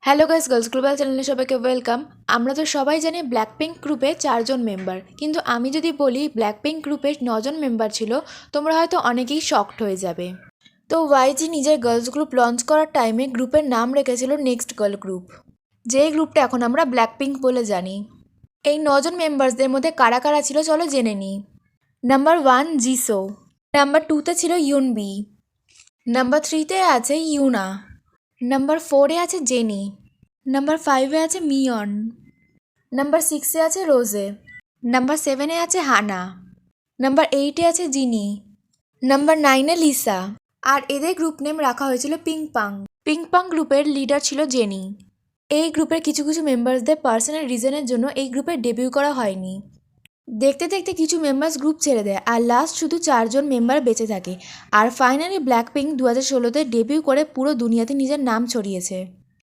Hello guys, girls global চ্যানেলে সবাইকে welcome. আমরা তো সবাই জানি ব্ল্যাকপিঙ্ক গ্রুপে 4জন মেম্বার, কিন্তু আমি যদি বলি ব্ল্যাকপিঙ্ক গ্রুপে 9জন মেম্বার ছিল, তোমরা হয়তো অনেকেই শকড হয়ে যাবে। তো ওয়াইজি নিজের গার্লস গ্রুপ লঞ্চ করার টাইমে গ্রুপের নাম রেখেছিল নেক্সট গার্ল গ্রুপ, যেই গ্রুপটা এখন আমরা ব্ল্যাকপিঙ্ক বলে জানি। এই 9জন মেম্বার্সদের মধ্যে কারা কারা ছিল চলো জেনে নিই। নাম্বার 1 জিসো, নাম্বার 2তে ছিল ইউনবি, নাম্বার 3তে আছে ইউনা, নাম্বার 4-এ আছে জেনি, নাম্বার 5-এ আছে মিয়ন, নাম্বার 6-এ আছে রোজে, নাম্বার 7-এ আছে হানা, নাম্বার 8-এ আছে জিনি, নাম্বার 9-এ লিসা। আর এদের গ্রুপ নেম রাখা হয়েছিল পিংপাং। পিংপাং গ্রুপের লিডার ছিল জেনি। এই গ্রুপের কিছু কিছু মেম্বার্সদের পার্সোনাল রিজনের জন্য এই গ্রুপের ডেবিউ করা হয়নি। দেখতে দেখতে কিছু মেম্বার্স গ্রুপ ছেড়ে দেয়, আর লাস্ট শুধু 4জন মেম্বার বেঁচে থাকে। আর ফাইনালি ব্ল্যাকপিঙ্ক 2016-তে ডেবিউ করে পুরো দুনিয়াতে নিজের নাম ছড়িয়েছে।